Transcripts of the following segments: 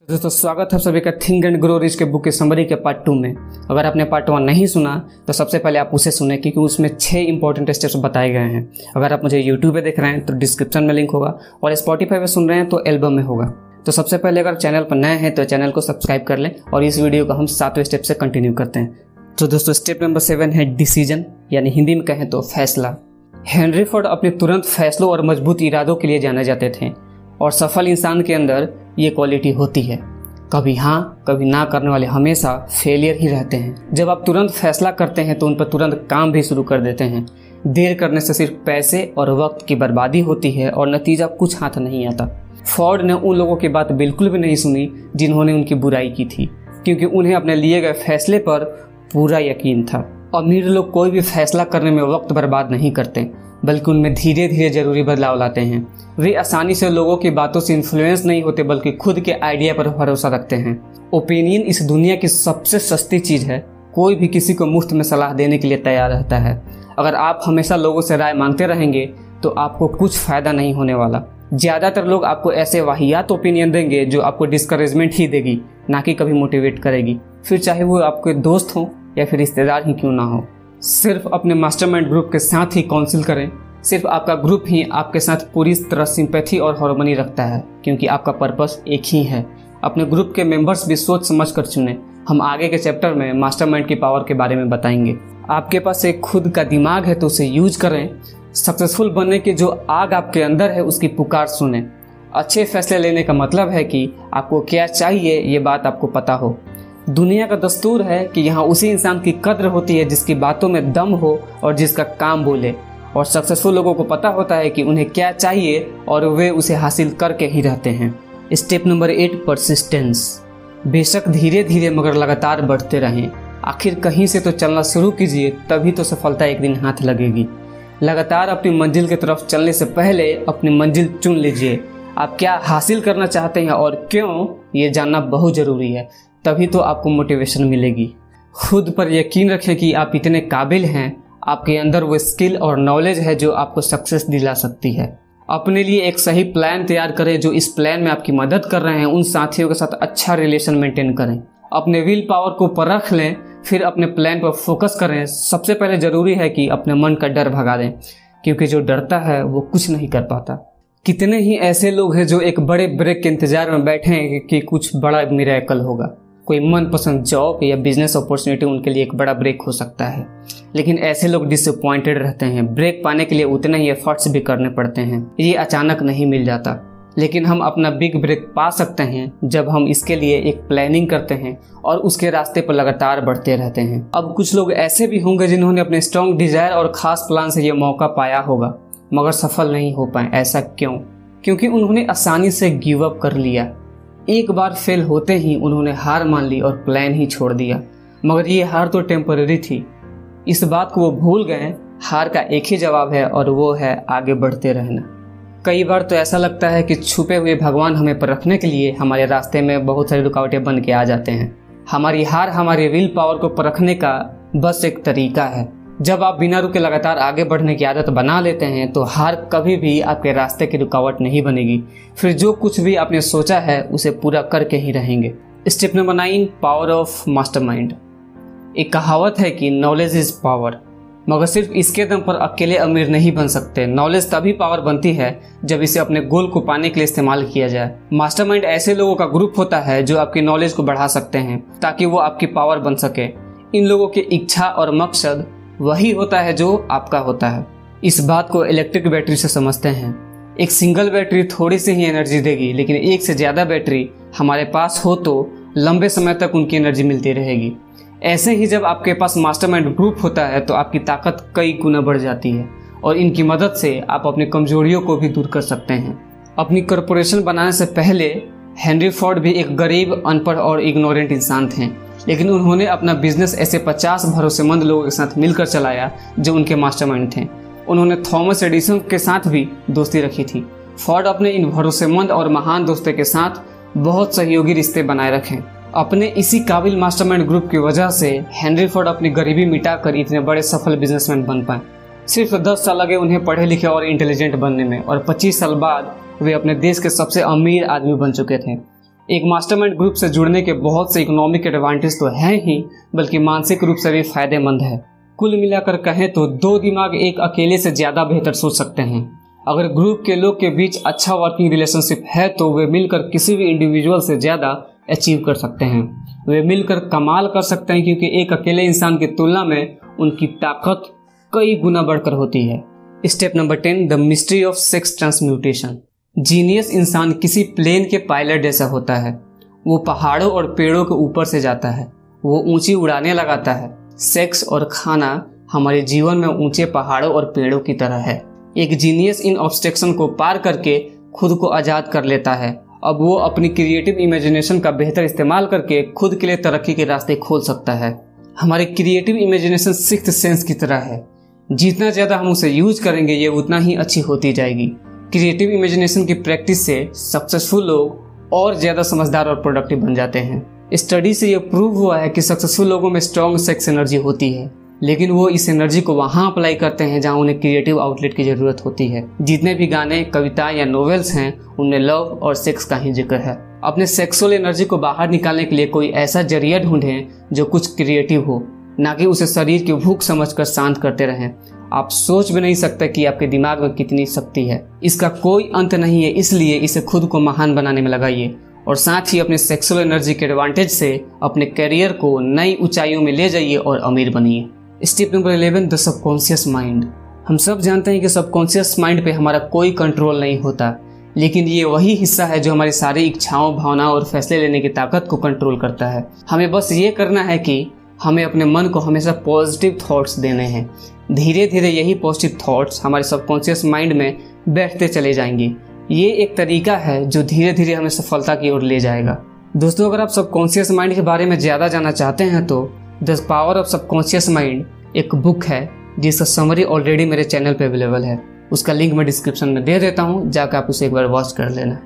दोस्तों स्वागत है सभी का थिंक एंड ग्रो रिच के बुक के समरी के पार्ट 2 में। अगर आपने पार्ट 1 नहीं सुना तो सबसे पहले आप उसे सुने, क्योंकि उसमें 6 इंपॉर्टेंट स्टेप्स बताए गए हैं। अगर आप मुझे यूट्यूब पे देख रहे हैं तो डिस्क्रिप्शन में लिंक होगा, और स्पॉटिफाई पे सुन रहे हैं तो एल्बम में होगा। तो सबसे पहले अगर चैनल पर नए हैं तो चैनल को सब्सक्राइब कर लें, और इस वीडियो को हम 7वें स्टेप से कंटिन्यू करते हैं। तो दोस्तों स्टेप नंबर 7 है डिसीजन, यानी हिंदी में कहें तो फैसला। हेनरी फोर्ड अपने तुरंत फैसलों और मजबूत इरादों के लिए जाने जाते थे, और सफल इंसान के अंदर ये क्वालिटी होती है। कभी हाँ कभी ना करने वाले हमेशा फेलियर ही रहते हैं। जब आप तुरंत फैसला करते हैं तो उन पर तुरंत काम भी शुरू कर देते हैं। देर करने से सिर्फ पैसे और वक्त की बर्बादी होती है और नतीजा कुछ हाथ नहीं आता। फोर्ड ने उन लोगों की बात बिल्कुल भी नहीं सुनी जिन्होंने उनकी बुराई की थी, क्योंकि उन्हें अपने लिए गए फैसले पर पूरा यकीन था। अमीर लोग कोई भी फैसला करने में वक्त बर्बाद नहीं करते, बल्कि उनमें धीरे धीरे जरूरी बदलाव लाते हैं। वे आसानी से लोगों की बातों से इन्फ्लुएंस नहीं होते, बल्कि खुद के आइडिया पर भरोसा रखते हैं। ओपिनियन इस दुनिया की सबसे सस्ती चीज है। कोई भी किसी को मुफ्त में सलाह देने के लिए तैयार रहता है। अगर आप हमेशा लोगों से राय मांगते रहेंगे तो आपको कुछ फायदा नहीं होने वाला। ज्यादातर लोग आपको ऐसे वाहियात ओपिनियन देंगे जो आपको डिस्करेजमेंट ही देगी, ना कि कभी मोटिवेट करेगी, फिर चाहे वो आपके दोस्त हों या फिर रिश्तेदार ही क्यों ना हो। सिर्फ अपने मास्टरमाइंड ग्रुप के साथ ही काउंसिल करें। सिर्फ आपका ग्रुप ही आपके साथ पूरी तरह सिंपैथी और हार्मनी रखता है, क्योंकि आपका पर्पस एक ही है। अपने ग्रुप के मेंबर्स भी सोच समझ कर चुनें। हम आगे के चैप्टर में मास्टरमाइंड की पावर के बारे में बताएंगे। आपके पास एक खुद का दिमाग है तो उसे यूज करें। सक्सेसफुल बनने की जो आग आपके अंदर है उसकी पुकार सुने। अच्छे फैसले लेने का मतलब है कि आपको क्या चाहिए ये बात आपको पता हो। दुनिया का दस्तूर है कि यहाँ उसी इंसान की कद्र होती है जिसकी बातों में दम हो और जिसका काम बोले। और सक्सेसफुल लोगों को पता होता है कि उन्हें क्या चाहिए और वे उसे हासिल करके ही रहते हैं। Step number 8 persistence. बेशक धीरे धीरे मगर लगातार बढ़ते रहें। आखिर कहीं से तो चलना शुरू कीजिए, तभी तो सफलता एक दिन हाथ लगेगी। लगातार अपनी मंजिल की तरफ चलने से पहले अपनी मंजिल चुन लीजिए। आप क्या हासिल करना चाहते हैं और क्यों, ये जानना बहुत जरूरी है। तभी तो आपको मोटिवेशन मिलेगी। खुद पर यकीन रखें कि आप इतने काबिल हैं। आपके अंदर वो स्किल और नॉलेज है जो आपको सक्सेस दिला सकती है। अपने लिए एक सही प्लान तैयार करें। जो इस प्लान में आपकी मदद कर रहे हैं उन साथियों के साथ अच्छा रिलेशन मेंटेन करें। अपने विल पावर को परख लें, फिर अपने प्लान पर फोकस करें। सबसे पहले जरूरी है कि अपने मन का डर भगा दें, क्योंकि जो डरता है वो कुछ नहीं कर पाता। कितने ही ऐसे लोग हैं जो एक बड़े ब्रेक के इंतजार में बैठे हैं कि कुछ बड़ा मिरेकल होगा। कोई मनपसंद जॉब या बिजनेस अपॉर्चुनिटी उनके लिए एक बड़ा ब्रेक हो सकता है, लेकिन ऐसे लोग डिसअपॉइंटेड रहते हैं। ब्रेक पाने के लिए उतने ही एफर्ट्स भी करने पड़ते हैं। ये अचानक नहीं मिल जाता, लेकिन हम अपना बिग ब्रेक पा सकते हैं जब हम इसके लिए एक प्लानिंग करते हैं और उसके रास्ते पर लगातार बढ़ते रहते हैं। अब कुछ लोग ऐसे भी होंगे जिन्होंने अपने स्ट्रॉन्ग डिजायर और खास प्लान से ये मौका पाया होगा, मगर सफल नहीं हो पाए। ऐसा क्यों? क्योंकि उन्होंने आसानी से गिव अप कर लिया। एक बार फेल होते ही उन्होंने हार मान ली और प्लान ही छोड़ दिया। मगर ये हार तो टेम्पररी थी। इस बात को वो भूल गए। हार का एक ही जवाब है, और वो है आगे बढ़ते रहना। कई बार तो ऐसा लगता है कि छुपे हुए भगवान हमें परखने के लिए हमारे रास्ते में बहुत सारी रुकावटें बन के आ जाते हैं। हमारी हार हमारी विल पावर को परखने का बस एक तरीका है। जब आप बिना रुके लगातार आगे बढ़ने की आदत बना लेते हैं तो हार कभी भी आपके रास्ते की रुकावट नहीं बनेगी। फिर जो कुछ भी आपने सोचा है उसे पूरा करके ही रहेंगे। Step number 9 power of mastermind. एक कहावत है कि नॉलेज इज पावर, मगर सिर्फ इसके दम पर अकेले अमीर नहीं बन सकते। नॉलेज तभी पावर बनती है जब इसे अपने गोल को पाने के लिए इस्तेमाल किया जाए। मास्टरमाइंड ऐसे लोगों का ग्रुप होता है जो आपकी नॉलेज को बढ़ा सकते हैं ताकि वो आपकी पावर बन सके। इन लोगों की इच्छा और मकसद वही होता है जो आपका होता है। इस बात को इलेक्ट्रिक बैटरी से समझते हैं। एक सिंगल बैटरी थोड़ी सी ही एनर्जी देगी, लेकिन एक से ज्यादा बैटरी हमारे पास हो तो लंबे समय तक उनकी एनर्जी मिलती रहेगी। ऐसे ही जब आपके पास मास्टरमाइंड ग्रुप होता है तो आपकी ताकत कई गुना बढ़ जाती है, और इनकी मदद से आप अपनी कमजोरियों को भी दूर कर सकते हैं। अपनी कॉरपोरेशन बनाने से पहले हेनरी फोर्ड भी एक गरीब, अनपढ़ और इग्नोरेंट इंसान थे, लेकिन उन्होंने अपना बिजनेस ऐसे 50 भरोसेमंद लोगों के साथ मिलकर चलाया जो उनके मास्टरमाइंड थे। उन्होंने थॉमस एडिसन के साथ भी दोस्ती रखी थी। फोर्ड अपने इन भरोसेमंद और महान दोस्तों के साथ बहुत सहयोगी रिश्ते बनाए रखे। अपने इसी काबिल मास्टरमाइंड ग्रुप की वजह से हेनरी फोर्ड अपनी गरीबी मिटाकर इतने बड़े सफल बिजनेसमैन बन पाए। सिर्फ 10 साल लगे उन्हें पढ़े लिखे और इंटेलिजेंट बनने में, और 25 साल बाद वे अपने देश के सबसे अमीर आदमी बन चुके थे। एक मास्टरमाइंड ग्रुप से जुड़ने के बहुत से इकोनॉमिक एडवांटेज तो हैं ही, बल्कि मानसिक रूप से भी फायदेमंद है। कुल मिलाकर कहें तो दो दिमाग एक अकेले से ज़्यादा बेहतर सोच सकते हैं। अगर ग्रुप के लोग के बीच अच्छा वर्किंग रिलेशनशिप है तो वे मिलकर किसी भी इंडिविजुअल से ज़्यादा अचीव कर सकते हैं। वे मिलकर कमाल कर सकते हैं, क्योंकि एक अकेले इंसान की तुलना में उनकी ताकत कई गुना बढ़कर होती है। Step number 10, the mystery of sex transmutation. Genius इंसान किसी प्लेन के पायलट जैसा होता है। वो पहाड़ों और पेड़ों के ऊपर से जाता है, वो ऊंची उड़ानें लगाता है। सेक्स और खाना हमारे जीवन में ऊंचे पहाड़ों और पेड़ों की तरह है। एक जीनियस इन ऑब्स्ट्रक्शन को पार करके खुद को आज़ाद कर लेता है। अब वो अपनी क्रिएटिव इमेजिनेशन का बेहतर इस्तेमाल करके खुद के लिए तरक्की के रास्ते खोल सकता है। हमारे क्रिएटिव इमेजिनेशन सिक्स्थ सेंस की तरह है, जितना ज़्यादा हम उसे यूज करेंगे ये उतना ही अच्छी होती जाएगी। क्रिएटिव इमेजिनेशन की प्रैक्टिस से सक्सेसफुल लोग और ज़्यादा समझदार और प्रोडक्टिव बन जाते हैं। स्टडी से ये प्रूव हुआ है कि सक्सेसफुल लोगों में स्ट्रॉन्ग सेक्स एनर्जी होती है, लेकिन वो इस एनर्जी को वहाँ अप्लाई करते हैं जहाँ उन्हें क्रिएटिव आउटलेट की ज़रूरत होती है। जितने भी गाने, कविताएं या नॉवेल्स हैं उनमें लव और सेक्स का ही जिक्र है। अपने सेक्सुअल एनर्जी को बाहर निकालने के लिए कोई ऐसा जरिया ढूंढें जो कुछ क्रिएटिव हो, ना कि उसे शरीर की भूख समझकर शांत करते रहें। आप सोच भी नहीं सकते कि आपके दिमाग में कितनी शक्ति है। इसका कोई अंत नहीं है, इसलिए इसे खुद को महान बनाने में लगाइए और साथ ही अपने सेक्सुअल एनर्जी के एडवांटेज से अपने करियर को नई ऊंचाइयों में ले जाइए और अमीर बनिए। Step number 11, the subconscious mind. हम सब जानते हैं कि सबकॉन्शियस माइंड पे हमारा कोई कंट्रोल नहीं होता, लेकिन ये वही हिस्सा है जो हमारी सारी इच्छाओं, भावनाओं और फैसले लेने की ताकत को कंट्रोल करता है। हमें बस ये करना है कि हमें अपने मन को हमेशा पॉजिटिव थॉट्स देने हैं। धीरे धीरे यही पॉजिटिव थॉट्स हमारे सबकॉन्शियस माइंड में बैठते चले जाएंगे। ये एक तरीका है जो धीरे धीरे हमें सफलता की ओर ले जाएगा। दोस्तों, अगर आप सबकॉन्शियस माइंड के बारे में ज़्यादा जानना चाहते हैं तो the power of subconscious mind एक बुक है जिसका समरी ऑलरेडी मेरे चैनल पे अवेलेबल है। उसका लिंक मैं डिस्क्रिप्शन में दे देता हूँ, जाकर आप उसे एक बार वॉच कर लेना।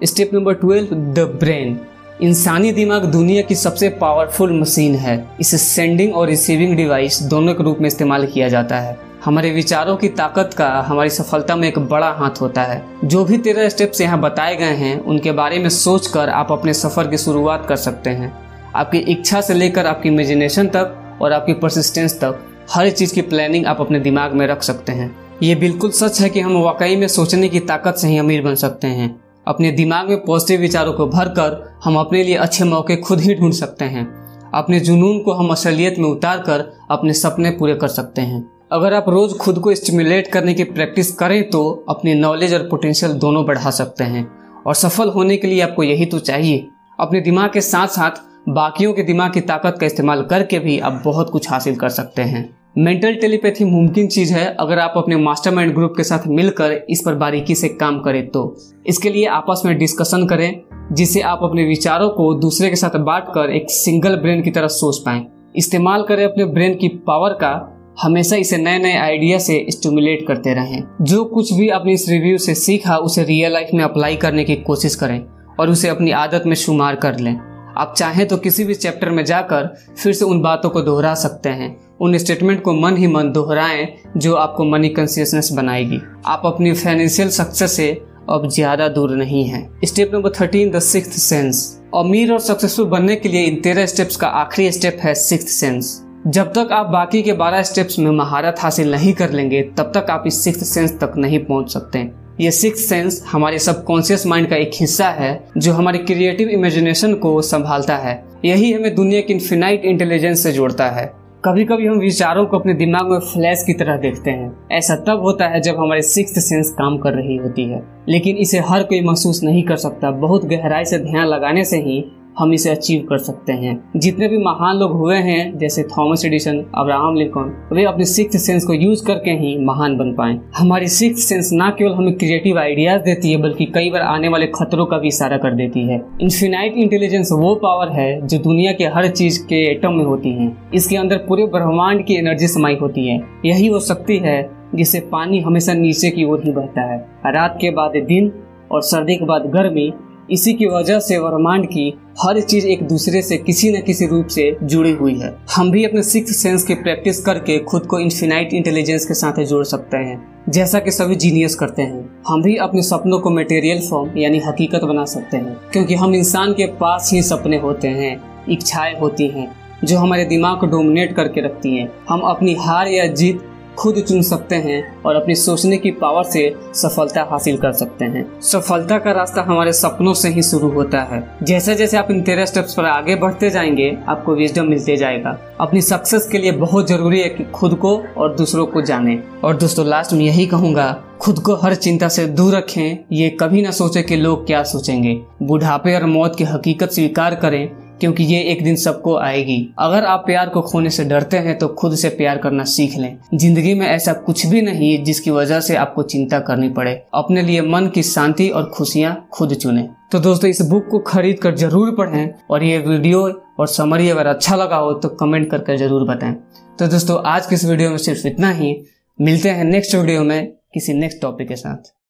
Step number 12, the brain. इंसानी दिमाग दुनिया की सबसे पावरफुल मशीन है। इसे सेंडिंग और रिसीविंग डिवाइस दोनों के रूप में इस्तेमाल किया जाता है। हमारे विचारों की ताकत का हमारी सफलता में एक बड़ा हाथ होता है। जो भी 13 स्टेप्स यहाँ बताए गए हैं उनके बारे में सोचकर आप अपने सफ़र की शुरुआत कर सकते हैं। आपकी इच्छा से लेकर आपकी इमेजिनेशन तक और आपकी परसिस्टेंस तक हर चीज़ की प्लानिंग आप अपने दिमाग में रख सकते हैं। ये बिल्कुल सच है कि हम वाकई में सोचने की ताकत से ही अमीर बन सकते हैं। अपने दिमाग में पॉजिटिव विचारों को भरकर हम अपने लिए अच्छे मौके खुद ही ढूंढ सकते हैं। अपने जुनून को हम असलियत में उतार कर अपने सपने पूरे कर सकते हैं। अगर आप रोज़ खुद को स्टिमुलेट करने की प्रैक्टिस करें तो अपनी नॉलेज और पोटेंशियल दोनों बढ़ा सकते हैं। और सफल होने के लिए आपको यही तो चाहिए। अपने दिमाग के साथ साथ बाकियों के दिमाग की ताकत का इस्तेमाल करके भी आप बहुत कुछ हासिल कर सकते हैं। मेंटल टेलीपैथी मुमकिन चीज़ है अगर आप अपने मास्टरमाइंड ग्रुप के साथ मिलकर इस पर बारीकी से काम करें तो। इसके लिए आपस में डिस्कशन करें, जिससे आप अपने विचारों को दूसरे के साथ बांटकर एक सिंगल ब्रेन की तरह सोच पाएं। इस्तेमाल करें अपने ब्रेन की पावर का। हमेशा इसे नए नए आइडिया से स्टिमुलेट करते रहें। जो कुछ भी आपने इस रिव्यू से सीखा उसे रियल लाइफ में अप्लाई करने की कोशिश करें और उसे अपनी आदत में शुमार कर लें। आप चाहें तो किसी भी चैप्टर में जाकर फिर से उन बातों को दोहरा सकते हैं। उन स्टेटमेंट को मन ही मन दोहराएं जो आपको मनी कॉन्शियसनेस बनाएगी। आप अपनी फाइनेंशियल सक्सेस से अब ज़्यादा दूर नहीं हैं। Step number 13, the sixth sense. अमीर और सक्सेसफुल बनने के लिए इन 13 स्टेप्स का आखिरी स्टेप है सिक्स्थ सेंस। जब तक आप बाकी के 12 स्टेप्स में महारत हासिल नहीं कर लेंगे तब तक आप इस सिक्स्थ सेंस तक नहीं पहुंच सकते। ये सिक्स्थ सेंस हमारे सबकॉन्शियस माइंड का एक हिस्सा है जो हमारी क्रिएटिव इमेजिनेशन को संभालता है। यही हमें दुनिया की इनफिनाइट इंटेलिजेंस से जोड़ता है। कभी कभी हम विचारों को अपने दिमाग में फ्लैश की तरह देखते हैं। ऐसा तब होता है जब हमारे सिक्स्थ सेंस काम कर रही होती है, लेकिन इसे हर कोई महसूस नहीं कर सकता। बहुत गहराई से ध्यान लगाने से ही हम इसे अचीव कर सकते हैं। जितने भी महान लोग हुए हैं जैसे थॉमस एडिसन, अब्राहम लिंकन, वे अपने सिक्स्थ सेंस को यूज करके ही महान बन पाए। हमारी सिक्स्थ सेंस ना केवल हमें क्रिएटिव आइडियाज देती है बल्कि कई बार आने वाले खतरों का भी इशारा कर देती है। इनफिनाइट इंटेलिजेंस वो पावर है जो दुनिया के हर चीज के एटम में होती है। इसके अंदर पूरे ब्रह्मांड की एनर्जी समाई होती है। यही वो शक्ति है जिससे पानी हमेशा नीचे की ओर ही बहता है। रात के बाद दिन और सर्दी के बाद गर्मी, इसी की वजह से ब्रह्मांड की हर चीज एक दूसरे से किसी न किसी रूप से जुड़ी हुई है। हम भी अपने सिक्स्थ सेंस की प्रैक्टिस करके खुद को इन्फिनाइट इंटेलिजेंस के साथ जोड़ सकते हैं, जैसा कि सभी जीनियस करते हैं। हम भी अपने सपनों को मटेरियल फॉर्म यानी हकीकत बना सकते हैं, क्योंकि हम इंसान के पास ही सपने होते हैं, इच्छाएं होती हैं जो हमारे दिमाग को डोमिनेट करके रखती हैं। हम अपनी हार या जीत खुद चुन सकते हैं और अपनी सोचने की पावर से सफलता हासिल कर सकते हैं। सफलता का रास्ता हमारे सपनों से ही शुरू होता है। जैसे जैसे आप इन 13 स्टेप्स पर आगे बढ़ते जाएंगे, आपको विजडम मिलते जाएगा। अपनी सक्सेस के लिए बहुत जरूरी है कि खुद को और दूसरों को जानें। और दोस्तों, लास्ट में यही कहूंगा, खुद को हर चिंता से दूर रखें। ये कभी ना सोचे कि लोग क्या सोचेंगे। बुढ़ापे और मौत की हकीकत स्वीकार करें, क्योंकि ये एक दिन सबको आएगी। अगर आप प्यार को खोने से डरते हैं तो खुद से प्यार करना सीख लें। जिंदगी में ऐसा कुछ भी नहीं है जिसकी वजह से आपको चिंता करनी पड़े। अपने लिए मन की शांति और खुशियां खुद चुनें। तो दोस्तों, इस बुक को खरीद कर जरूर पढ़ें और ये वीडियो और समरी अगर अच्छा लगा हो तो कमेंट करके जरूर बताएं। तो दोस्तों, आज की इस वीडियो में सिर्फ इतना ही। मिलते हैं नेक्स्ट वीडियो में किसी नेक्स्ट टॉपिक के साथ।